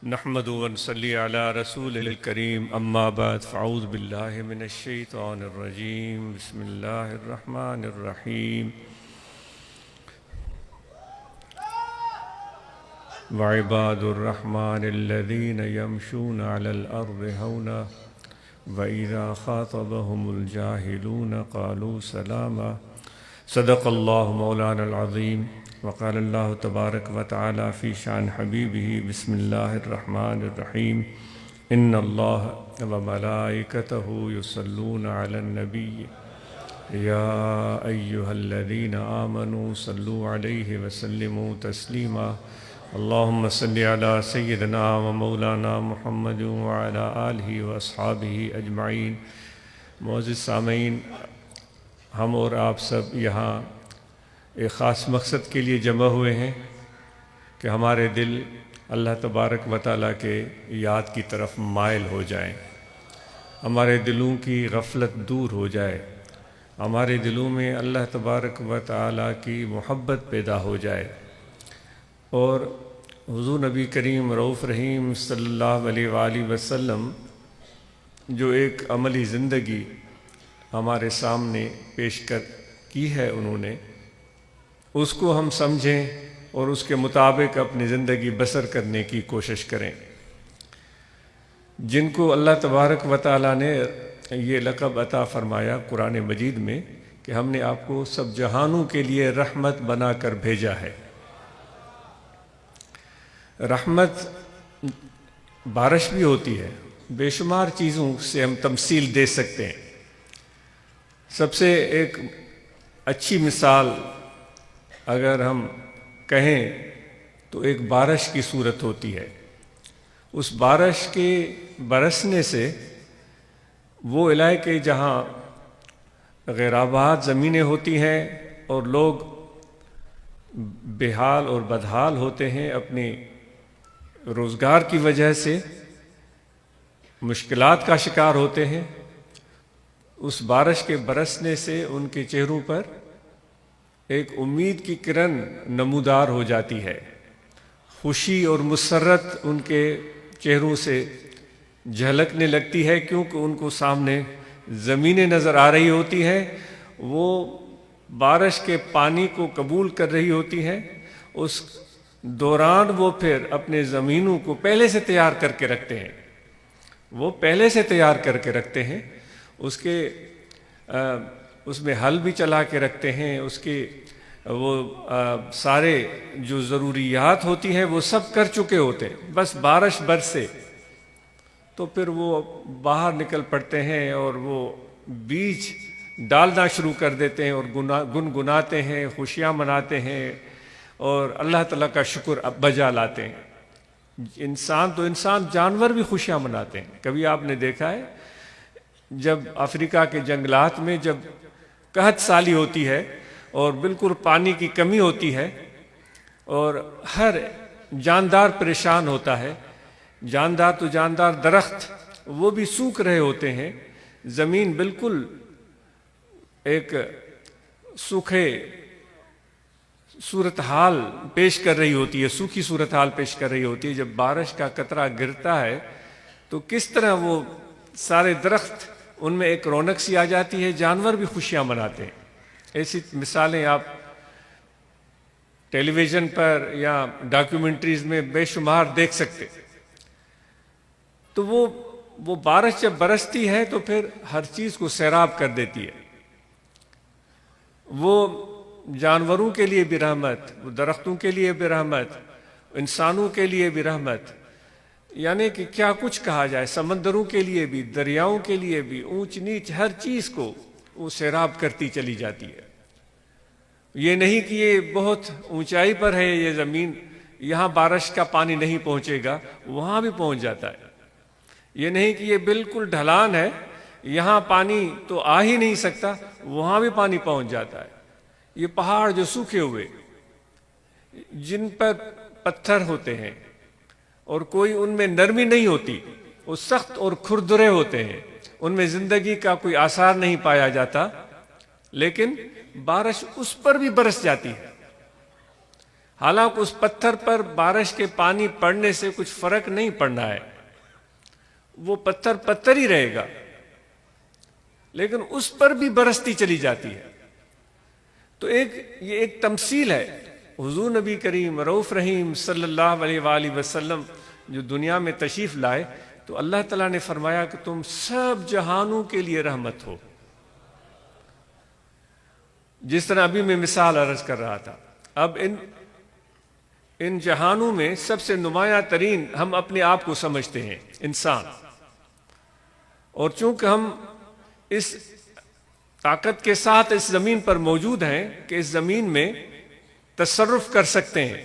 نحمد و نصلی علی رسول الکریم اما بعد فاعوذ باللہ من الشیطان الرجیم بسم اللہ الرحمن الرحیم وعباد الرحمن الذین یمشون علی الارض ہونا وإذا خاطبهم الجاہلون قالوا سلاما صدق اللہ مولانا العظیم وقال اللہ تبارک و تعالی فی شان حبیبہ بسم اللہ الرحمن الرحیم ان اللہ و ملائکتہ یصلون علی النبی یا ایہا الذین آمنوا صلوا علیہ وسلموا تسلیما اللہم صلی علی سیدنا و مولانا محمد وعلی آلہ و اصحابہ اجمعین۔ معزز سامعین، ہم اور آپ سب یہاں ایک خاص مقصد کے لیے جمع ہوئے ہیں کہ ہمارے دل اللہ تبارک و تعالیٰ کے یاد کی طرف مائل ہو جائیں، ہمارے دلوں کی غفلت دور ہو جائے، ہمارے دلوں میں اللہ تبارک و تعالیٰ کی محبت پیدا ہو جائے، اور حضور نبی کریم رؤوف رحیم صلی اللہ علیہ وآلہ وسلم جو ایک عملی زندگی ہمارے سامنے پیش کی ہے انہوں نے، اس کو ہم سمجھیں اور اس کے مطابق اپنی زندگی بسر کرنے کی کوشش کریں۔ جن کو اللہ تبارک و تعالیٰ نے یہ لقب عطا فرمایا قرآن مجید میں کہ ہم نے آپ کو سب جہانوں کے لیے رحمت بنا کر بھیجا ہے۔ رحمت بارش بھی ہوتی ہے، بے شمار چیزوں سے ہم تمثیل دے سکتے ہیں۔ سب سے ایک اچھی مثال اگر ہم کہیں تو ایک بارش کی صورت ہوتی ہے۔ اس بارش کے برسنے سے وہ علاقے جہاں غیر آباد زمینیں ہوتی ہیں اور لوگ بے حال اور بدحال ہوتے ہیں، اپنی روزگار کی وجہ سے مشکلات کا شکار ہوتے ہیں، اس بارش کے برسنے سے ان کے چہروں پر ایک امید کی کرن نمودار ہو جاتی ہے، خوشی اور مسرت ان کے چہروں سے جھلکنے لگتی ہے، کیونکہ ان کو سامنے زمینیں نظر آ رہی ہوتی ہیں، وہ بارش کے پانی کو قبول کر رہی ہوتی ہیں۔ اس دوران وہ پھر اپنے زمینوں کو پہلے سے تیار کر کے رکھتے ہیں، وہ پہلے سے تیار کر کے رکھتے ہیں، اس میں حل بھی چلا کے رکھتے ہیں، اس کے وہ سارے جو ضروریات ہوتی ہیں وہ سب کر چکے ہوتے ہیں۔ بس بارش برسے تو پھر وہ باہر نکل پڑتے ہیں اور وہ بیج ڈالنا شروع کر دیتے ہیں اور گنگناتے ہیں، خوشیاں مناتے ہیں اور اللہ تعالیٰ کا شکر بجا لاتے ہیں۔ انسان جانور بھی خوشیاں مناتے ہیں۔ کبھی آپ نے دیکھا ہے جب افریقہ کے جنگلات میں جب قحط سالی ہوتی ہے اور بالکل پانی کی کمی ہوتی ہے اور ہر جاندار پریشان ہوتا ہے، جاندار تو جاندار درخت وہ بھی سوکھ رہے ہوتے ہیں، زمین بالکل ایک سوکھے صورتحال پیش کر رہی ہوتی ہے، سوکھی صورتحال پیش کر رہی ہوتی ہے۔ جب بارش کا قطرہ گرتا ہے تو کس طرح وہ سارے درخت ان میں ایک رونق سی آ جاتی ہے، جانور بھی خوشیاں مناتے ہیں۔ ایسی مثالیں آپ ٹیلی ویژن پر یا ڈاکیومنٹریز میں بے شمار دیکھ سکتے۔ تو وہ بارش جب برستی ہے تو پھر ہر چیز کو سیراب کر دیتی ہے۔ وہ جانوروں کے لیے بھی رحمت، وہ درختوں کے لیے بھی رحمت، انسانوں کے لیے بھی رحمت، یعنی کہ کیا کچھ کہا جائے، سمندروں کے لیے بھی، دریاؤں کے لیے بھی، اونچ نیچ ہر چیز کو وہ سیراب کرتی چلی جاتی ہے۔ یہ نہیں کہ یہ بہت اونچائی پر ہے یہ زمین، یہاں بارش کا پانی نہیں پہنچے گا، وہاں بھی پہنچ جاتا ہے۔ یہ نہیں کہ یہ بالکل ڈھلان ہے، یہاں پانی تو آ ہی نہیں سکتا، وہاں بھی پانی پہنچ جاتا ہے۔ یہ پہاڑ جو سوکھے ہوئے، جن پر پتھر ہوتے ہیں اور کوئی ان میں نرمی نہیں ہوتی، وہ سخت اور کھردرے ہوتے ہیں، ان میں زندگی کا کوئی آثار نہیں پایا جاتا، لیکن بارش اس پر بھی برس جاتی ہے حالانکہ اس پتھر پر بارش کے پانی پڑنے سے کچھ فرق نہیں پڑنا ہے، وہ پتھر پتھر ہی رہے گا، لیکن اس پر بھی برستی چلی جاتی ہے۔ تو یہ ایک تمثیل ہے۔ حضور نبی کریم رؤوف رحیم صلی اللہ علیہ وآلہ وسلم جو دنیا میں تشریف لائے تو اللہ تعالیٰ نے فرمایا کہ تم سب جہانوں کے لیے رحمت ہو۔ جس طرح ابھی میں مثال عرض کر رہا تھا، اب ان جہانوں میں سب سے نمایاں ترین ہم اپنے آپ کو سمجھتے ہیں، انسان، اور چونکہ ہم اس طاقت کے ساتھ اس زمین پر موجود ہیں کہ اس زمین میں تصرف کر سکتے ہیں،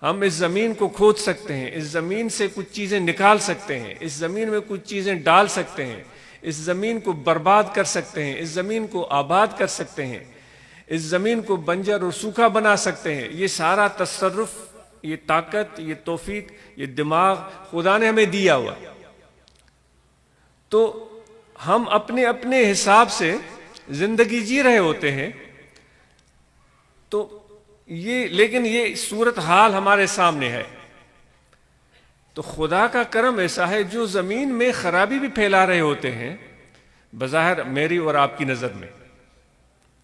ہم اس زمین کو کھود سکتے ہیں، اس زمین سے کچھ چیزیں نکال سکتے ہیں، اس زمین میں کچھ چیزیں ڈال سکتے ہیں، اس زمین کو برباد کر سکتے ہیں، اس زمین کو آباد کر سکتے ہیں، اس زمین کو بنجر اور سوکھا بنا سکتے ہیں۔ یہ سارا تصرف، یہ طاقت، یہ توفیق، یہ دماغ خدا نے ہمیں دیا ہوا۔ تو ہم اپنے اپنے حساب سے زندگی جی رہے ہوتے ہیں، تو لیکن یہ صورتحال ہمارے سامنے ہے۔ تو خدا کا کرم ایسا ہے جو زمین میں خرابی بھی پھیلا رہے ہوتے ہیں، بظاہر میری اور آپ کی نظر میں،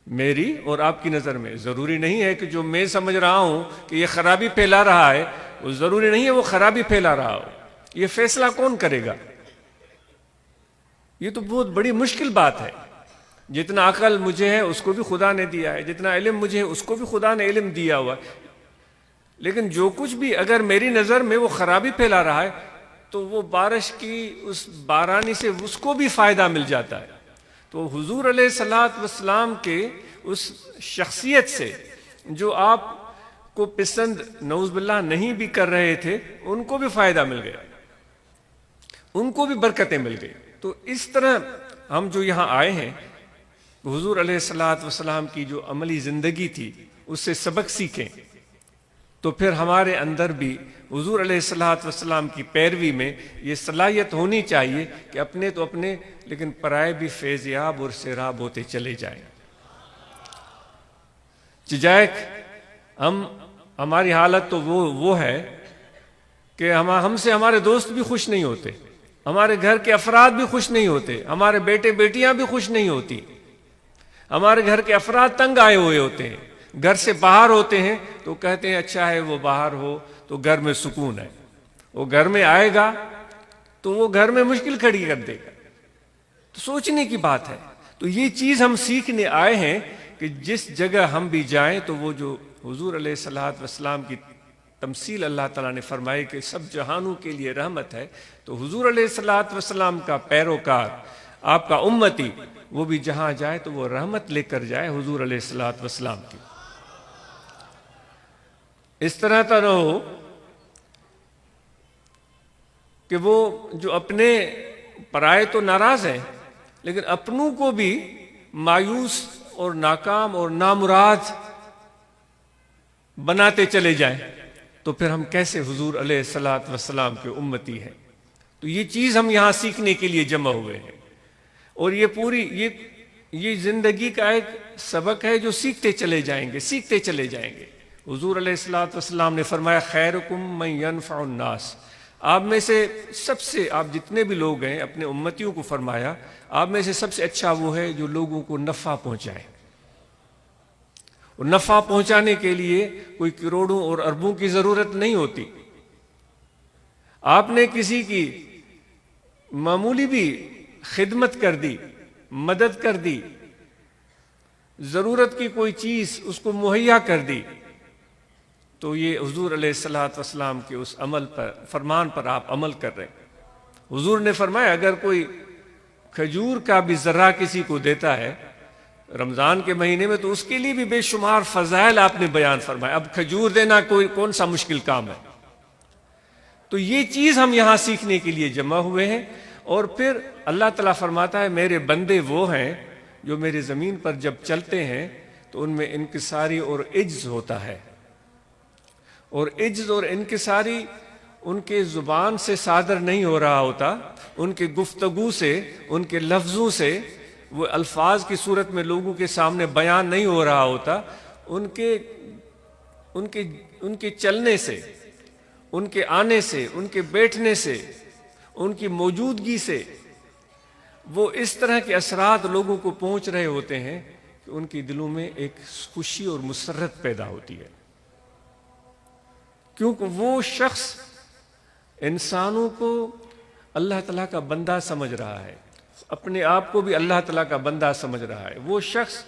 میری اور آپ کی نظر میں ضروری نہیں ہے کہ جو میں سمجھ رہا ہوں کہ یہ خرابی پھیلا رہا ہے، وہ ضروری نہیں ہے وہ خرابی پھیلا رہا ہو۔ یہ فیصلہ کون کرے گا؟ یہ تو بہت بڑی مشکل بات ہے۔ جتنا عقل مجھے ہے اس کو بھی خدا نے دیا ہے، جتنا علم مجھے ہے اس کو بھی خدا نے علم دیا ہوا ہے، لیکن جو کچھ بھی اگر میری نظر میں وہ خرابی پھیلا رہا ہے تو وہ بارش کی اس بارانی سے اس کو بھی فائدہ مل جاتا ہے۔ تو حضور علیہ الصلوۃ والسلام کے اس شخصیت سے جو آپ کو پسند نعوذ باللہ نہیں بھی کر رہے تھے، ان کو بھی فائدہ مل گیا، ان کو بھی برکتیں مل گئی۔ تو اس طرح ہم جو یہاں آئے ہیں، حضور علیہ الصلوۃ والسلام کی جو عملی زندگی تھی اس سے سبق سیکھیں، تو پھر ہمارے اندر بھی حضور علیہ الصلوۃ والسلام کی پیروی میں یہ صلاحیت ہونی چاہیے کہ اپنے تو اپنے لیکن پرائے بھی فیض یاب اور سیراب ہوتے چلے جائیں۔ چجائک ہماری حالت تو وہ ہے کہ ہم سے ہمارے دوست بھی خوش نہیں ہوتے، ہمارے گھر کے افراد بھی خوش نہیں ہوتے، ہمارے بیٹے بیٹیاں بھی خوش نہیں ہوتی، ہمارے گھر کے افراد تنگ آئے ہوئے ہوتے ہیں، گھر سے باہر ہوتے ہیں تو کہتے ہیں اچھا ہے وہ باہر ہو تو گھر میں سکون ہے، وہ گھر میں آئے گا تو وہ گھر میں مشکل کھڑی کر دے گا۔ تو سوچنے کی بات ہے۔ تو یہ چیز ہم سیکھنے آئے ہیں کہ جس جگہ ہم بھی جائیں تو وہ جو حضور علیہ الصلوۃ والسلام کی تمثیل اللہ تعالیٰ نے فرمائی کہ سب جہانوں کے لیے رحمت ہے، تو حضور علیہ الصلوۃ والسلام کا پیروکار، آپ کا امتی، وہ بھی جہاں جائے تو وہ رحمت لے کر جائے حضور علیہ الصلوۃ والسلام کی۔ اس طرح تو نہ ہو کہ وہ جو اپنے پرائے تو ناراض ہیں لیکن اپنوں کو بھی مایوس اور ناکام اور نامراد بناتے چلے جائیں، تو پھر ہم کیسے حضور علیہ الصلوۃ والسلام کے امتی ہیں؟ تو یہ چیز ہم یہاں سیکھنے کے لیے جمع ہوئے ہیں، اور یہ پوری یہ زندگی کا ایک سبق ہے جو سیکھتے چلے جائیں گے، سیکھتے چلے جائیں گے۔ حضور علیہ الصلوۃ والسلام نے فرمایا خیرکم من ینفع الناس، آپ میں سے سب سے، آپ جتنے بھی لوگ ہیں اپنے امتیوں کو فرمایا آپ میں سے سب سے اچھا وہ ہے جو لوگوں کو نفع پہنچائے۔ اور نفع پہنچانے کے لیے کوئی کروڑوں اور اربوں کی ضرورت نہیں ہوتی۔ آپ نے کسی کی معمولی بھی خدمت کر دی، مدد کر دی، ضرورت کی کوئی چیز اس کو مہیا کر دی، تو یہ حضور علیہ الصلوۃ والسلام کے اس عمل پر، فرمان پر آپ عمل کر رہے ہیں۔ حضور نے فرمایا اگر کوئی کھجور کا بھی ذرہ کسی کو دیتا ہے رمضان کے مہینے میں تو اس کے لیے بھی بے شمار فضائل آپ نے بیان فرمایا۔ اب کھجور دینا کون سا مشکل کام ہے؟ تو یہ چیز ہم یہاں سیکھنے کے لیے جمع ہوئے ہیں۔ اور پھر اللہ تعالیٰ فرماتا ہے میرے بندے وہ ہیں جو میرے زمین پر جب چلتے ہیں تو ان میں انکساری اور عجز ہوتا ہے، اور عجز اور انکساری ان کے زبان سے صادر نہیں ہو رہا ہوتا، ان کے گفتگو سے، ان کے لفظوں سے، وہ الفاظ کی صورت میں لوگوں کے سامنے بیان نہیں ہو رہا ہوتا، ان کے ان کے چلنے سے، ان کے آنے سے، ان کے بیٹھنے سے، ان کی موجودگی سے وہ اس طرح کے اثرات لوگوں کو پہنچ رہے ہوتے ہیں کہ ان کے دلوں میں ایک خوشی اور مسرت پیدا ہوتی ہے، کیونکہ وہ شخص انسانوں کو اللہ تعالیٰ کا بندہ سمجھ رہا ہے، اپنے آپ کو بھی اللہ تعالیٰ کا بندہ سمجھ رہا ہے۔ وہ شخص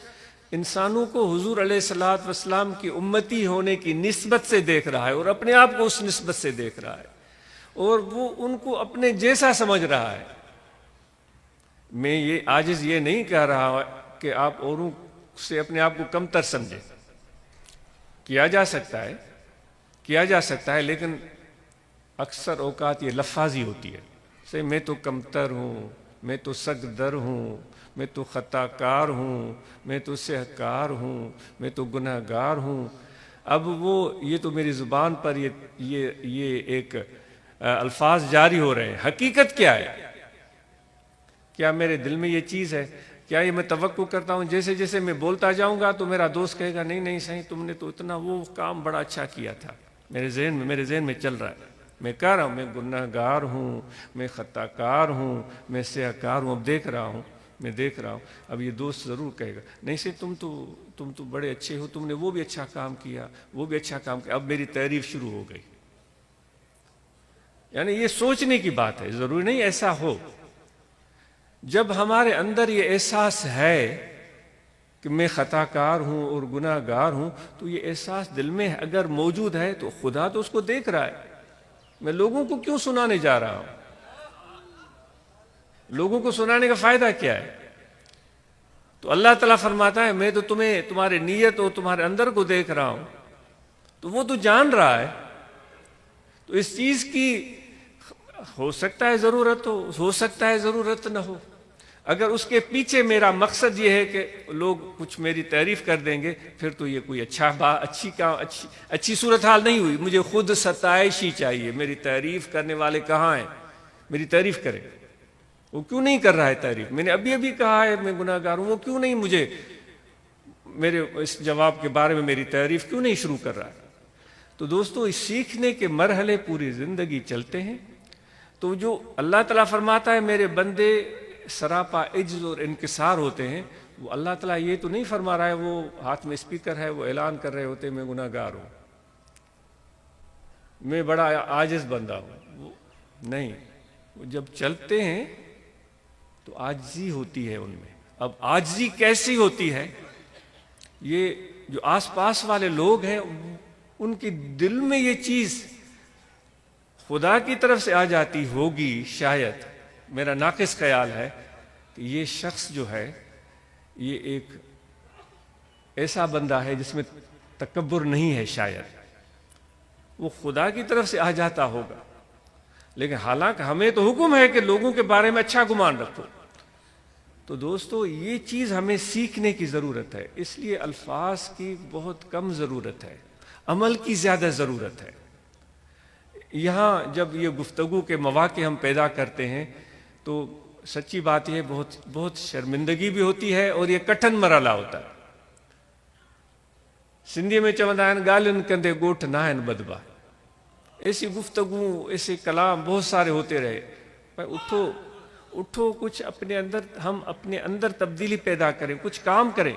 انسانوں کو حضور علیہ الصلوۃ والسلام کی امتی ہونے کی نسبت سے دیکھ رہا ہے اور اپنے آپ کو اس نسبت سے دیکھ رہا ہے، اور وہ ان کو اپنے جیسا سمجھ رہا ہے۔ میں یہ عاجز یہ نہیں کہہ رہا کہ آپ اوروں سے اپنے آپ کو کمتر سمجھیں، کیا جا سکتا ہے، لیکن اکثر اوقات یہ لفاظی ہوتی ہے، میں تو کمتر ہوں، میں تو سگ در ہوں، میں تو خطا کار ہوں، میں تو سہکار ہوں، میں تو گناہ گار ہوں۔ اب یہ تو میری زبان پر یہ ایک الفاظ جاری ہو رہے ہیں، حقیقت کیا ہے؟ کیا میرے دل میں یہ چیز ہے؟ کیا یہ میں توقع کرتا ہوں جیسے جیسے میں بولتا جاؤں گا تو میرا دوست کہے گا نہیں صحیح، تم نے تو اتنا وہ کام بڑا اچھا کیا تھا، میرے ذہن میں چل رہا ہے، میں کہہ رہا ہوں میں گناہ گار ہوں، میں خطا کار ہوں، میں سیاکار ہوں، اب دیکھ رہا ہوں، اب یہ دوست ضرور کہے گا نہیں سے تم تو بڑے اچھے ہو، تم نے وہ بھی اچھا کام کیا، اب میری تعریف شروع ہو گئی۔ یعنی یہ سوچنے کی بات ہے، ضروری نہیں ایسا ہو۔ جب ہمارے اندر یہ احساس ہے کہ میں خطا کار ہوں اور گناہ گار ہوں، تو یہ احساس دل میں اگر موجود ہے تو خدا تو اس کو دیکھ رہا ہے۔ میں لوگوں کو کیوں سنانے جا رہا ہوں؟ لوگوں کو سنانے کا فائدہ کیا ہے؟ تو اللہ تعالیٰ فرماتا ہے میں تو تمہارے نیت اور تمہارے اندر کو دیکھ رہا ہوں، تو وہ تو جان رہا ہے۔ تو اس چیز کی ہو سکتا ہے ضرورت ہو سکتا ہے ضرورت نہ ہو۔ اگر اس کے پیچھے میرا مقصد یہ ہے کہ لوگ کچھ میری تعریف کر دیں گے، پھر تو یہ کوئی اچھی صورتحال نہیں ہوئی۔ مجھے خود ستائش ہی چاہیے، میری تعریف کرنے والے کہاں ہیں؟ میری تعریف کرے، وہ کیوں نہیں کر رہا ہے تعریف؟ میں نے ابھی کہا ہے میں گناہ گار ہوں، وہ کیوں نہیں مجھے میرے اس جواب کے بارے میں میری تعریف کیوں نہیں شروع کر رہا ہے؟ تو دوستو، اس سیکھنے کے مرحلے پوری زندگی چلتے ہیں۔ تو جو اللہ تعالیٰ فرماتا ہے میرے بندے سراپا عجز اور انکسار ہوتے ہیں، وہ اللہ تعالیٰ یہ تو نہیں فرما رہا ہے وہ ہاتھ میں اسپیکر ہے، وہ اعلان کر رہے ہوتے ہیں میں گناہ گار ہوں، میں بڑا عاجز بندہ ہوں۔ وہ نہیں، وہ جب چلتے ہیں تو عاجزی ہوتی ہے ان میں۔ اب عاجزی کیسی ہوتی ہے؟ یہ جو آس پاس والے لوگ ہیں ان کے دل میں یہ چیز خدا کی طرف سے آ جاتی ہوگی، شاید میرا ناقص خیال ہے کہ یہ شخص جو ہے یہ ایک ایسا بندہ ہے جس میں تکبر نہیں ہے، شاید وہ خدا کی طرف سے آ جاتا ہوگا۔ لیکن حالانکہ ہمیں تو حکم ہے کہ لوگوں کے بارے میں اچھا گمان رکھو۔ تو دوستو، یہ چیز ہمیں سیکھنے کی ضرورت ہے، اس لیے الفاظ کی بہت کم ضرورت ہے، عمل کی زیادہ ضرورت ہے۔ یہاں جب یہ گفتگو کے مواقع ہم پیدا کرتے ہیں تو سچی بات یہ بہت شرمندگی بھی ہوتی ہے اور یہ کٹھن مرحلہ ہوتا ہے۔ سندھی میں چوندا ہیں گالن کندے گوٹھ ناہن بدبا، ایسی گفتگو ایسے کلام بہت سارے ہوتے رہے۔ اٹھو کچھ ہم اپنے اندر تبدیلی پیدا کریں، کچھ کام کریں،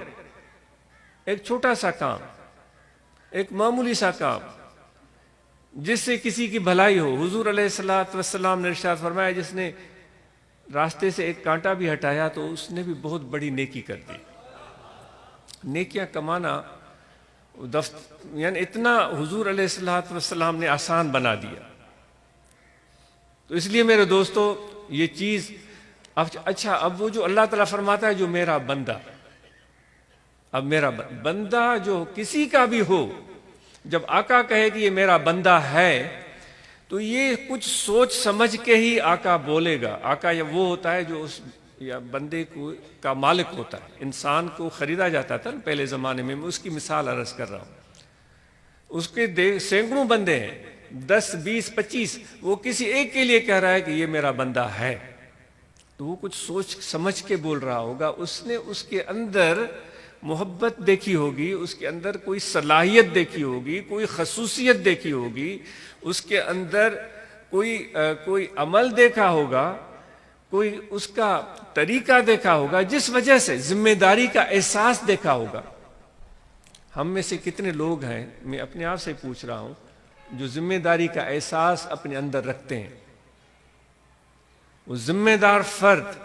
ایک چھوٹا سا کام، ایک معمولی سا کام جس سے کسی کی بھلائی ہو۔ حضور علیہ الصلوۃ والسلام نے ارشاد فرمایا جس نے راستے سے ایک کانٹا بھی ہٹایا تو اس نے بھی بہت بڑی نیکی کر دی۔ نیکیاں کمانا یعنی اتنا حضور علیہ الصلوۃ والسلام نے آسان بنا دیا۔ تو اس لیے میرے دوستو، یہ چیز اچھا، اب وہ جو اللہ تعالیٰ فرماتا ہے جو میرا بندہ، اب میرا بندہ جو کسی کا بھی ہو، جب آقا کہے کہ یہ میرا بندہ ہے تو یہ کچھ سوچ سمجھ کے ہی آقا بولے گا۔ آقا یہ وہ ہوتا ہے جو اس یا بندے کا مالک ہوتا ہے۔ انسان کو خریدا جاتا تھا پہلے زمانے میں اس کی مثال عرض کر رہا ہوں۔ اس کے سینکڑوں بندے ہیں، 10 20 25، وہ کسی ایک کے لیے کہہ رہا ہے کہ یہ میرا بندہ ہے، تو وہ کچھ سوچ سمجھ کے بول رہا ہوگا۔ اس نے اس کے اندر محبت دیکھی ہوگی، اس کے اندر کوئی صلاحیت دیکھی ہوگی، کوئی خصوصیت دیکھی ہوگی، اس کے اندر کوئی عمل دیکھا ہوگا، کوئی اس کا طریقہ دیکھا ہوگا، جس وجہ سے ذمہ داری کا احساس دیکھا ہوگا۔ ہم میں سے کتنے لوگ ہیں، میں اپنے آپ سے پوچھ رہا ہوں، جو ذمہ داری کا احساس اپنے اندر رکھتے ہیں؟ وہ ذمہ دار فرد،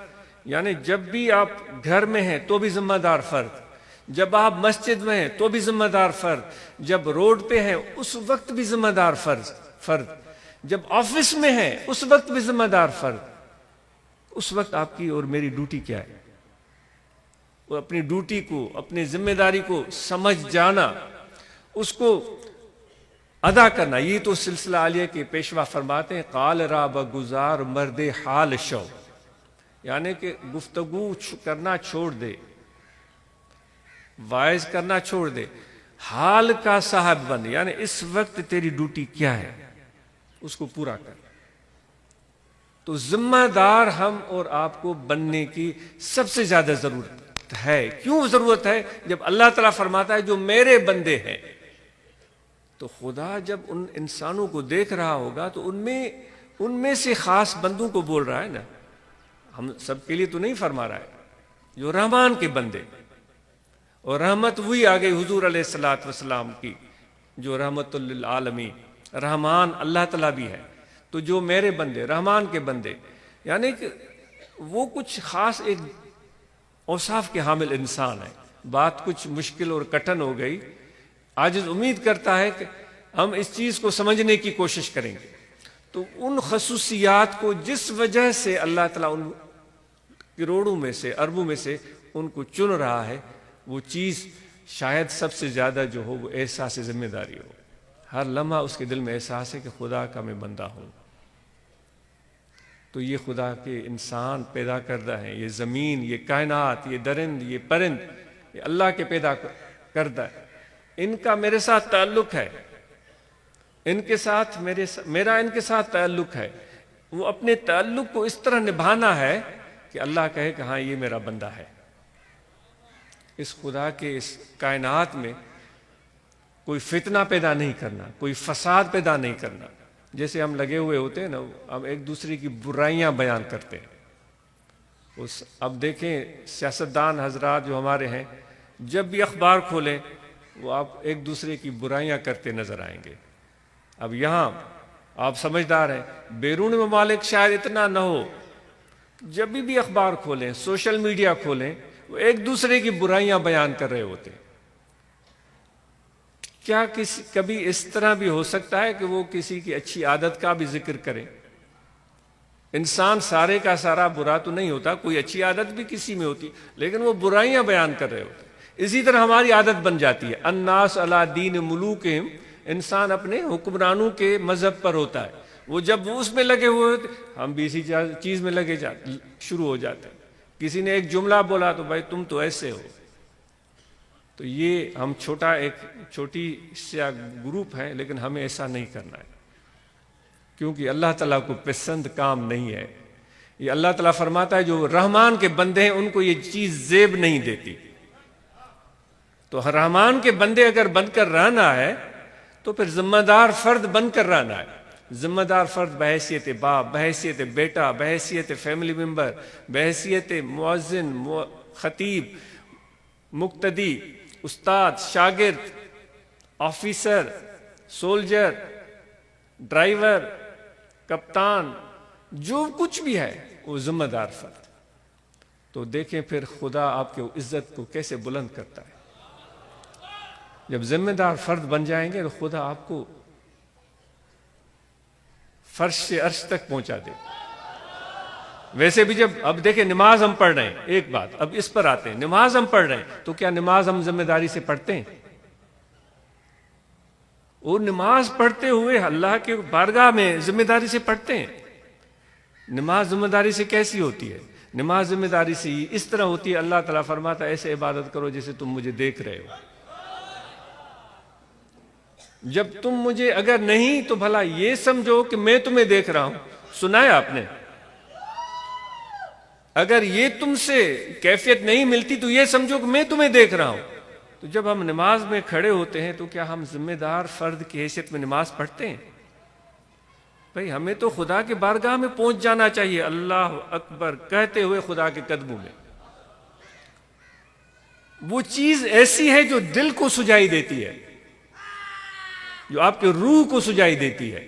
یعنی جب بھی آپ گھر میں ہیں تو بھی ذمہ دار فرد، جب آپ مسجد میں ہیں تو بھی ذمہ دار فرد، جب روڈ پہ ہیں اس وقت بھی ذمہ دار فرد، جب آفس میں ہیں اس وقت بھی ذمہ دار فرد۔ اس وقت آپ کی اور میری ڈیوٹی کیا ہے؟ وہ اپنی ڈیوٹی کو، اپنی ذمہ داری کو سمجھ جانا، اس کو ادا کرنا۔ یہ تو سلسلہ عالیہ کے پیشوا فرماتے ہیں، قال را بگزار مرد حال شو، یعنی کہ گفتگو کرنا چھوڑ دے، وائز کرنا چھوڑ دے، حال کا صاحب بن، یعنی اس وقت تیری ڈیوٹی کیا ہے اس کو پورا کر۔ تو ذمہ دار ہم اور آپ کو بننے کی سب سے زیادہ ضرورت ہے۔ کیوں ضرورت ہے؟ جب اللہ تعالیٰ فرماتا ہے جو میرے بندے ہیں، تو خدا جب ان انسانوں کو دیکھ رہا ہوگا تو ان میں سے خاص بندوں کو بول رہا ہے نا، ہم سب کے لیے تو نہیں فرما رہا ہے، جو رحمان کے بندے، اور رحمت وہی آ گئی حضور علیہ الصلوۃ والسلام کی جو رحمت للعالمین، رحمان اللہ تعالیٰ بھی ہے۔ تو جو میرے بندے، رحمان کے بندے، یعنی کہ وہ کچھ خاص ایک اوصاف کے حامل انسان ہے۔ بات کچھ مشکل اور کٹھن ہو گئی، عاجز امید کرتا ہے کہ ہم اس چیز کو سمجھنے کی کوشش کریں گے۔ تو ان خصوصیات کو جس وجہ سے اللہ تعالیٰ ان کروڑوں میں سے، اربوں میں سے ان کو چن رہا ہے، وہ چیز شاید سب سے زیادہ جو ہو وہ احساس ذمہ داری ہو۔ ہر لمحہ اس کے دل میں احساس ہے کہ خدا کا میں بندہ ہوں۔ تو یہ خدا کے انسان پیدا کردہ ہیں، یہ زمین، یہ کائنات، یہ درند، یہ پرند، یہ اللہ کے پیدا کردہ ہے۔ ان کا میرے ساتھ تعلق ہے، ان کے ساتھ میرا ان کے ساتھ تعلق ہے۔ وہ اپنے تعلق کو اس طرح نبھانا ہے کہ اللہ کہے کہ ہاں یہ میرا بندہ ہے۔ اس خدا کے اس کائنات میں کوئی فتنہ پیدا نہیں کرنا، کوئی فساد پیدا نہیں کرنا۔ جیسے ہم لگے ہوئے ہوتے ہیں نا، ہم ایک دوسرے کی برائیاں بیان کرتے ہیں۔ اب دیکھیں سیاستدان حضرات جو ہمارے ہیں، جب بھی اخبار کھولیں وہ آپ ایک دوسرے کی برائیاں کرتے نظر آئیں گے۔ اب یہاں آپ سمجھدار ہیں، بیرون ممالک شاید اتنا نہ ہو، جب بھی اخبار کھولیں، سوشل میڈیا کھولیں، وہ ایک دوسرے کی برائیاں بیان کر رہے ہوتے ہیں۔ کیا کبھی اس طرح بھی ہو سکتا ہے کہ وہ کسی کی اچھی عادت کا بھی ذکر کریں؟ انسان سارے کا سارا برا تو نہیں ہوتا، کوئی اچھی عادت بھی کسی میں ہوتی، لیکن وہ برائیاں بیان کر رہے ہوتے ہیں۔ اسی طرح ہماری عادت بن جاتی ہے، الناس علی دین ملوکہم، انسان اپنے حکمرانوں کے مذہب پر ہوتا ہے۔ وہ جب وہ اس میں لگے ہوئے ہوتے، ہم بھی اسی چیز میں لگے شروع ہو جاتے ہیں۔ کسی نے ایک جملہ بولا تو بھائی تم تو ایسے ہو۔ تو یہ ہم چھوٹی سا گروپ ہے، لیکن ہمیں ایسا نہیں کرنا ہے، کیونکہ اللہ تعالیٰ کو پسند کام نہیں ہے۔ یہ اللہ تعالیٰ فرماتا ہے جو رحمان کے بندے ہیں ان کو یہ چیز زیب نہیں دیتی۔ تو رحمان کے بندے اگر بن کر رہنا ہے تو پھر ذمہ دار فرد بن کر رہنا ہے۔ ذمہ دار فرد بحیثیت باپ، بحیثیت بیٹا، بحیثیت فیملی ممبر، بحیثیت مؤذن، خطیب، مقتدی، استاد، شاگرد، آفیسر، سولجر، ڈرائیور، کپتان، جو کچھ بھی ہے وہ ذمہ دار فرد۔ تو دیکھیں پھر خدا آپ کے عزت کو کیسے بلند کرتا ہے۔ جب ذمہ دار فرد بن جائیں گے تو خدا آپ کو فرش سے عرش تک پہنچا دے۔ ویسے بھی جب اب دیکھیں نماز ہم پڑھ رہے ہیں، ایک بات اب اس پر آتے ہیں، نماز ہم پڑھ رہے ہیں تو کیا نماز ہم ذمہ داری سے پڑھتے ہیں؟ اور نماز پڑھتے ہوئے اللہ کے بارگاہ میں ذمہ داری سے پڑھتے ہیں۔ نماز ذمہ داری سے کیسی ہوتی ہے؟ نماز ذمہ داری سے اس طرح ہوتی ہے، اللہ تعالیٰ فرماتا ہے ایسے عبادت کرو جیسے تم مجھے دیکھ رہے ہو۔ جب تم مجھے اگر نہیں تو بھلا یہ سمجھو کہ میں تمہیں دیکھ رہا ہوں۔ سنا ہے آپ نے اگر یہ تم سے کیفیت نہیں ملتی تو یہ سمجھو کہ میں تمہیں دیکھ رہا ہوں. تو جب ہم نماز میں کھڑے ہوتے ہیں تو کیا ہم ذمہ دار فرد کی حیثیت میں نماز پڑھتے ہیں؟ بھئی ہمیں تو خدا کے بارگاہ میں پہنچ جانا چاہیے اللہ اکبر کہتے ہوئے خدا کے قدموں میں. وہ چیز ایسی ہے جو دل کو سجائی دیتی ہے، جو آپ کے روح کو سجائی دیتی ہے،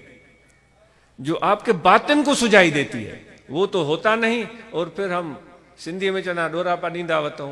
جو آپ کے باطن کو سجائی دیتی ہے. وہ تو ہوتا نہیں. اور پھر ہم سندھی میں چنا ڈورا پا ڈیندا وتوں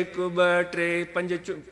1 2 3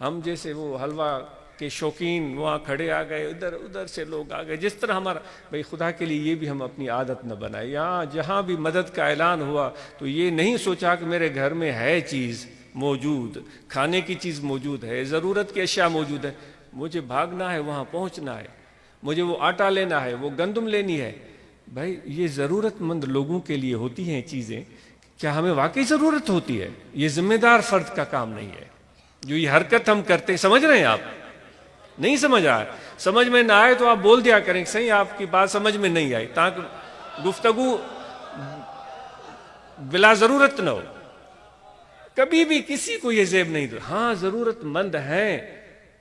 ہم جیسے وہ حلوہ کے شوقین وہاں کھڑے آ گئے، ادھر ادھر سے لوگ آ گئے، جس طرح ہمارا بھائی خدا کے لیے یہ بھی ہم اپنی عادت نہ بنائیں۔ یہاں جہاں بھی مدد کا اعلان ہوا تو یہ نہیں سوچا کہ میرے گھر میں ہے چیز موجود، کھانے کی چیز موجود ہے، ضرورت کی اشیاء موجود ہے، مجھے بھاگنا ہے، وہاں پہنچنا ہے، مجھے وہ آٹا لینا ہے، وہ گندم لینی ہے۔ بھائی یہ ضرورت مند لوگوں کے لیے ہوتی ہیں چیزیں، کیا ہمیں واقعی ضرورت ہوتی ہے؟ یہ ذمہ دار فرد کا کام نہیں ہے۔ جو یہ حرکت ہم کرتے ہیں، سمجھ رہے ہیں آپ؟ نہیں سمجھ آئے؟ سمجھ میں نہ آئے تو آپ بول دیا کریں کہ صحیح آپ کی بات سمجھ میں نہیں آئی، تاکہ گفتگو بلا ضرورت نہ ہو۔ کبھی بھی کسی کو یہ زیب نہیں دو، ہاں ضرورت مند ہیں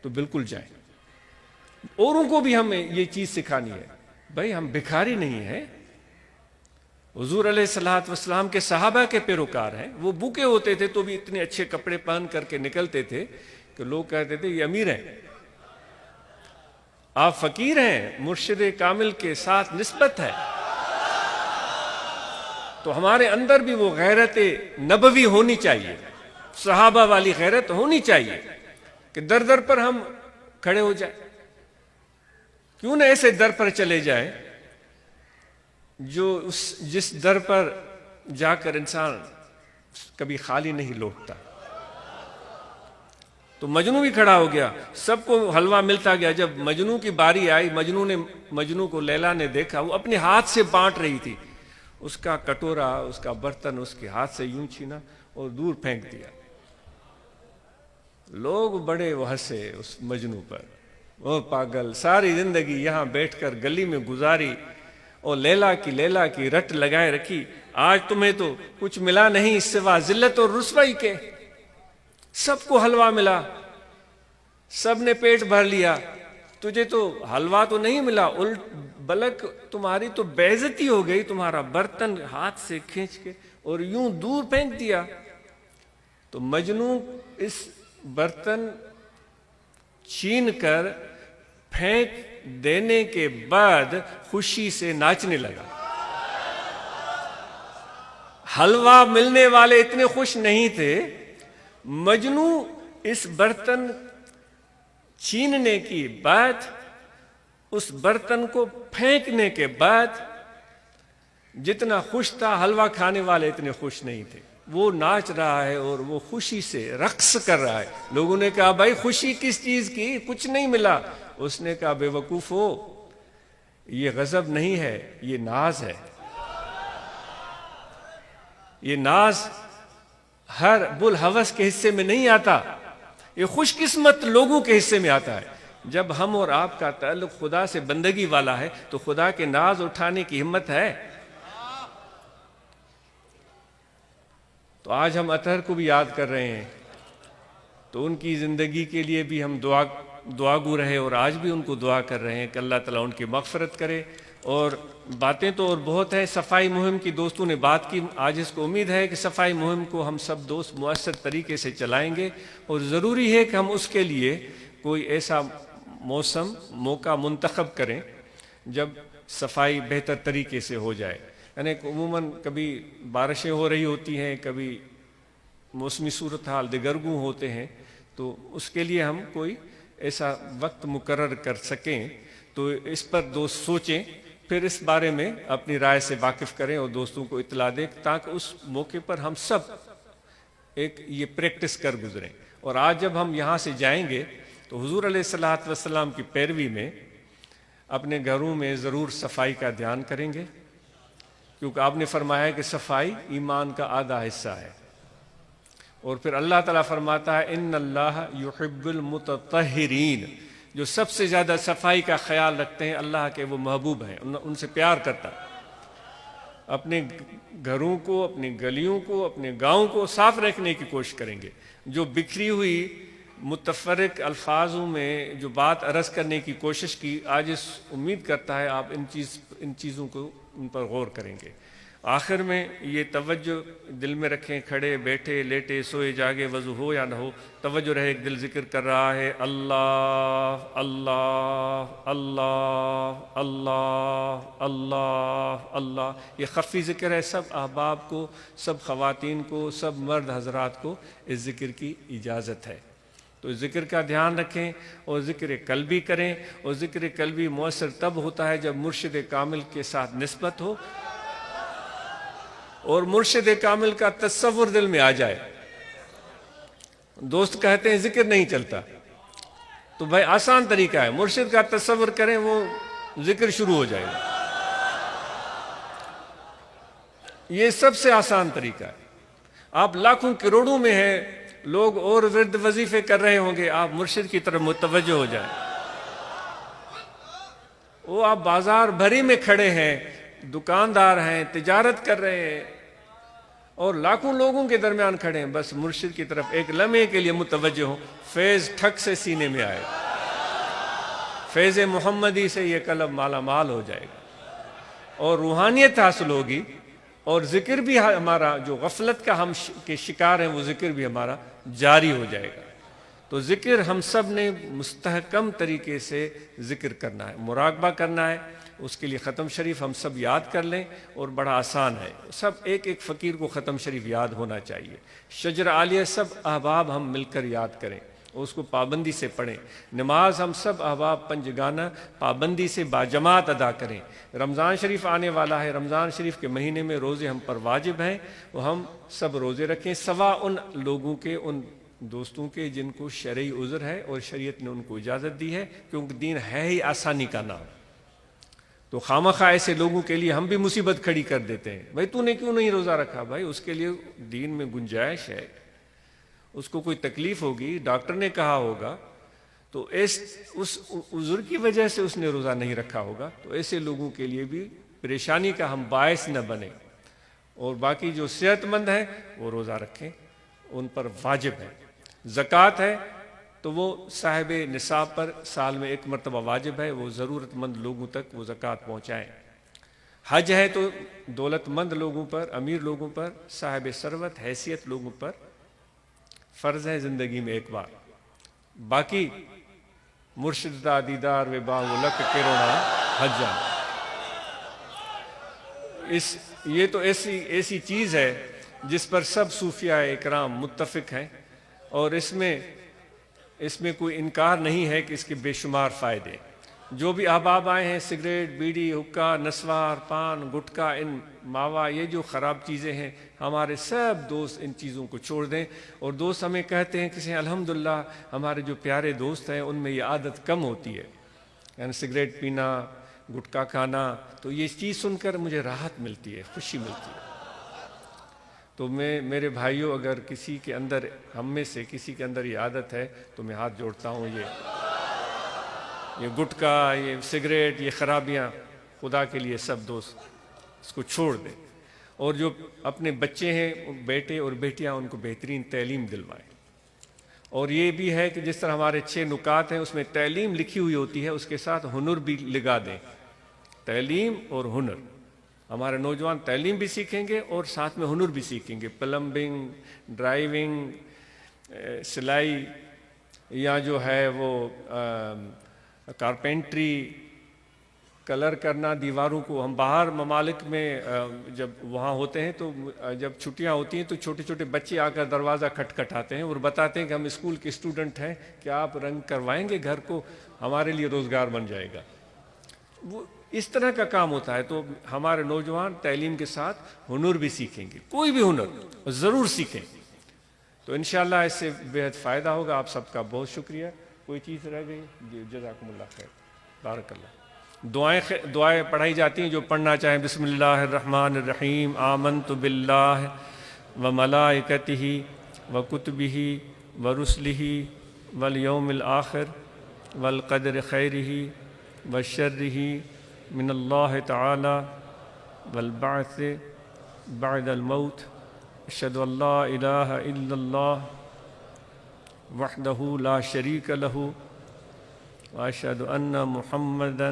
تو بالکل جائیں۔ اوروں کو بھی ہمیں یہ چیز سکھانی ہے، بھائی ہم بھکاری نہیں ہیں۔ حضور علیہ الصلوۃ والسلام کے صحابہ کے پیروکار ہیں، وہ بھوکے ہوتے تھے تو بھی اتنے اچھے کپڑے پہن کر کے نکلتے تھے کہ لوگ کہتے تھے یہ امیر ہیں، آپ فقیر ہیں، مرشد کامل کے ساتھ نسبت ہے۔ تو ہمارے اندر بھی وہ غیرت نبوی ہونی چاہیے، صحابہ والی غیرت ہونی چاہیے کہ در در پر ہم کھڑے ہو جائیں۔ کیوں نہ ایسے در پر چلے جائیں جو جس در پر جا کر انسان کبھی خالی نہیں لوٹتا۔ تو مجنو بھی کھڑا ہو گیا، سب کو حلوہ ملتا گیا۔ جب مجنو کی باری آئی، مجنو کو لیلا نے دیکھا، وہ اپنے ہاتھ سے بانٹ رہی تھی، اس کا کٹورا، اس کا برتن اس کے ہاتھ سے یوں چھینا اور دور پھینک دیا۔ لوگ بڑے وہ ہنسے اس مجنو پر، وہ پاگل ساری زندگی یہاں بیٹھ کر گلی میں گزاری اور لیلا کی رٹ لگائے رکھی، آج تمہیں تو کچھ ملا نہیں سوا ذلت اور رسوائی کے۔ سب کو حلوہ ملا، سب نے پیٹ بھر لیا، تجھے تو حلوہ تو نہیں ملا، بلک تمہاری تو بے عزتی ہو گئی، تمہارا برتن ہاتھ سے کھینچ کے اور یوں دور پھینک دیا۔ تو مجنو اس برتن چھین کر پھینک دینے کے بعد خوشی سے ناچنے لگا۔ حلوہ ملنے والے اتنے خوش نہیں تھے، مجنو اس برتن چھیننے کی بعد، اس برتن کو پھینکنے کے بعد جتنا خوش تھا، حلوہ کھانے والے اتنے خوش نہیں تھے۔ وہ ناچ رہا ہے اور وہ خوشی سے رقص کر رہا ہے۔ لوگوں نے کہا بھائی خوشی کس چیز کی، کچھ نہیں ملا۔ اس نے کہا بے وقوف ہو، یہ غضب نہیں ہے، یہ ناز ہے۔ یہ ناز ہر بلحوث کے حصے میں نہیں آتا، یہ خوش قسمت لوگوں کے حصے میں آتا ہے۔ جب ہم اور آپ کا تعلق خدا سے بندگی والا ہے تو خدا کے ناز اٹھانے کی ہمت ہے۔ تو آج ہم اطہر کو بھی یاد کر رہے ہیں، تو ان کی زندگی کے لیے بھی ہم دعا گو رہے، اور آج بھی ان کو دعا کر رہے ہیں کہ اللہ تعالیٰ ان کی مغفرت کرے۔ اور باتیں تو اور بہت ہیں، صفائی مہم کی دوستوں نے بات کی، آج اس کو امید ہے کہ صفائی مہم کو ہم سب دوست مؤثر طریقے سے چلائیں گے، اور ضروری ہے کہ ہم اس کے لیے کوئی ایسا موقع منتخب کریں جب صفائی بہتر طریقے سے ہو جائے۔ یعنی عموماً کبھی بارشیں ہو رہی ہوتی ہیں، کبھی موسمی صورتحال دگرگوں ہوتے ہیں، تو اس کے لیے ہم کوئی ایسا وقت مقرر کر سکیں، تو اس پر دوست سوچیں، پھر اس بارے میں اپنی رائے سے واقف کریں اور دوستوں کو اطلاع دیں، تاکہ اس موقع پر ہم سب ایک یہ پریکٹس کر گزریں۔ اور آج جب ہم یہاں سے جائیں گے تو حضور علیہ الصلوۃ والسلام کی پیروی میں اپنے گھروں میں ضرور صفائی کا دھیان کریں گے، کیونکہ آپ نے فرمایا کہ صفائی ایمان کا آدھا حصہ ہے۔ اور پھر اللہ تعالیٰ فرماتا ہے ان اللہ یحب المتطہرین، جو سب سے زیادہ صفائی کا خیال رکھتے ہیں اللہ کے وہ محبوب ہیں، ان سے پیار کرتا ہے۔ اپنے گھروں کو، اپنی گلیوں کو، اپنے گاؤں کو صاف رکھنے کی کوشش کریں گے۔ جو بکھری ہوئی متفرق الفاظوں میں جو بات عرض کرنے کی کوشش کی، آج اس امید کرتا ہے آپ ان چیزوں کو ان پر غور کریں گے۔ آخر میں یہ توجہ دل میں رکھیں، کھڑے بیٹھے لیٹے سوئے جاگے وضو ہو یا نہ ہو، توجہ رہے ایک دل ذکر کر رہا ہے اللہ اللہ اللہ اللہ اللہ اللہ۔ یہ خفی ذکر ہے، سب احباب کو، سب خواتین کو، سب مرد حضرات کو اس ذکر کی اجازت ہے۔ تو تو ذکر کا دھیان رکھیں اور ذکر قلبی کریں، اور ذکر قلبی مؤثر تب ہوتا ہے جب مرشد کامل کے ساتھ نسبت ہو اور مرشد کامل کا تصور دل میں آ جائے۔ دوست کہتے ہیں ذکر نہیں چلتا، تو بھائی آسان طریقہ ہے، مرشد کا تصور کریں، وہ ذکر شروع ہو جائے گا۔ یہ سب سے آسان طریقہ ہے۔ آپ لاکھوں کروڑوں میں ہیں، لوگ اور ورد وظیفے کر رہے ہوں گے، آپ مرشد کی طرف متوجہ ہو جائیں۔ وہ آپ بازار بھری میں کھڑے ہیں، دکاندار ہیں، تجارت کر رہے ہیں، اور لاکھوں لوگوں کے درمیان کھڑے ہیں، بس مرشد کی طرف ایک لمحے کے لیے متوجہ ہوں، فیض ٹھک سے سینے میں آئے، فیض محمدی سے یہ قلب مالا مال ہو جائے گا اور روحانیت حاصل ہوگی، اور ذکر بھی ہمارا جو غفلت کا ہم کے شکار ہیں وہ ذکر بھی ہمارا جاری ہو جائے گا۔ تو ذکر ہم سب نے مستحکم طریقے سے ذکر کرنا ہے، مراقبہ کرنا ہے۔ اس کے لیے ختم شریف ہم سب یاد کر لیں، اور بڑا آسان ہے، سب ایک ایک فقیر کو ختم شریف یاد ہونا چاہیے۔ شجر عالیہ سب احباب ہم مل کر یاد کریں اور اس کو پابندی سے پڑھیں۔ نماز ہم سب احباب پنجگانہ پابندی سے باجماعت ادا کریں۔ رمضان شریف آنے والا ہے، رمضان شریف کے مہینے میں روزے ہم پر واجب ہیں، وہ ہم سب روزے رکھیں، سوا ان لوگوں کے، ان دوستوں کے جن کو شرعی عذر ہے اور شریعت نے ان کو اجازت دی ہے، کیونکہ دین ہے ہی آسانی کا نام۔ تو خامخواہ ایسے لوگوں کے لیے ہم بھی مصیبت کھڑی کر دیتے ہیں، بھائی تو نے کیوں نہیں روزہ رکھا؟ بھائی اس کے لیے دین میں گنجائش ہے، اس کو کوئی تکلیف ہوگی، ڈاکٹر نے کہا ہوگا، تو اس عذر کی وجہ سے اس نے روزہ نہیں رکھا ہوگا۔ تو ایسے لوگوں کے لیے بھی پریشانی کا ہم باعث نہ بنیں، اور باقی جو صحت مند ہیں وہ روزہ رکھیں، ان پر واجب ہے۔ زکوٰۃ ہے تو وہ صاحب نصاب پر سال میں ایک مرتبہ واجب ہے، وہ ضرورت مند لوگوں تک وہ زکوٰۃ پہنچائیں۔ حج ہے تو دولت مند لوگوں پر، امیر لوگوں پر، صاحب ثروت حیثیت لوگوں پر فرض ہے زندگی میں ایک بار۔ باقی مرشد دا دیدار و با لک کرونا حجا، یہ تو ایسی چیز ہے جس پر سب صوفیاء اکرام متفق ہیں، اور اس میں کوئی انکار نہیں ہے کہ اس کے بے شمار فائدے۔ جو بھی احباب آئے ہیں، سگریٹ، بیڑی، حکا، نسوار، پان، گٹکا، ان ماوا، یہ جو خراب چیزیں ہیں، ہمارے سب دوست ان چیزوں کو چھوڑ دیں۔ اور دوست ہمیں کہتے ہیں کہ الحمدللہ ہمارے جو پیارے دوست ہیں ان میں یہ عادت کم ہوتی ہے، یعنی سگریٹ پینا، گٹکا کھانا، تو یہ چیز سن کر مجھے راحت ملتی ہے، خوشی ملتی ہے۔ تو میرے بھائیوں، اگر کسی کے اندر، ہم میں سے کسی کے اندر یہ عادت ہے تو میں ہاتھ جوڑتا ہوں، یہ گٹکا، یہ سگریٹ، یہ خرابیاں، خدا کے لیے سب دوست اس کو چھوڑ دیں، اور جو اپنے بچے ہیں، بیٹے اور بیٹیاں، ان کو بہترین تعلیم دلوائیں۔ اور یہ بھی ہے کہ جس طرح ہمارے 6 نکات ہیں اس میں تعلیم لکھی ہوئی ہوتی ہے، اس کے ساتھ ہنر بھی لگا دیں، تعلیم اور ہنر۔ ہمارے نوجوان تعلیم بھی سیکھیں گے اور ساتھ میں ہنر بھی سیکھیں گے، پلمبنگ، ڈرائیونگ، سلائی، یا جو ہے وہ کارپینٹری، کلر کرنا دیواروں کو۔ ہم باہر ممالک میں جب وہاں ہوتے ہیں تو جب چھٹیاں ہوتی ہیں تو چھوٹے چھوٹے بچے آ کر دروازہ کھٹکھٹاتے ہیں اور بتاتے ہیں کہ ہم اسکول کے اسٹوڈنٹ ہیں، کیا آپ رنگ کروائیں گے گھر کو؟ ہمارے لیے روزگار بن جائے گا۔ وہ اس طرح کا کام ہوتا ہے۔ تو ہمارے نوجوان تعلیم کے ساتھ ہنر بھی سیکھیں گے، کوئی بھی ہنر ضرور سیکھیں، تو انشاءاللہ اس سے بہت فائدہ ہوگا۔ آپ سب کا بہت شکریہ۔ کوئی چیز رہ گئی؟ جی، جزاکم اللہ خیر، بارک اللہ۔ دعائیں پڑھائی جاتی ہیں، جو پڑھنا چاہیں۔ بسم اللہ الرحمن الرحیم، آمنت باللہ وملائکتہ وکتبہ ورسلہ والیوم الآخر والقدر خیرہ وشرہ من اللہ تعالی والبعث بعد الموت، اشہد ان لا الہ الا اللہ وحدہ لا شریک لہ واشہد ان محمدا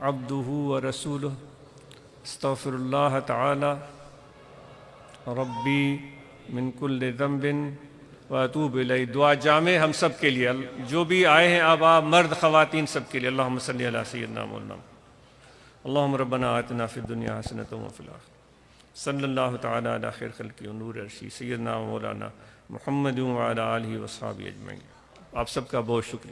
عبدہ ورسولہ، استغفر اللہ تعالی ربی من کل ذنب واتوب الیہ۔ دعا جامع ہم سب کے لیے، جو بھی آئے ہیں آبا، مرد خواتین، سب کے لیے۔ اللہم صلی علی سیدنا مولانا، اللہم ربنا آتنا فی الدنیا حسنۃ وفی الآخرۃ، صلی اللہ تعالی علی خیر خلقہ ونور عرشہ سیدنا مولانا محمد وعلی آلہ وصحبہ اجمعین۔ آپ سب کا بہت شکریہ۔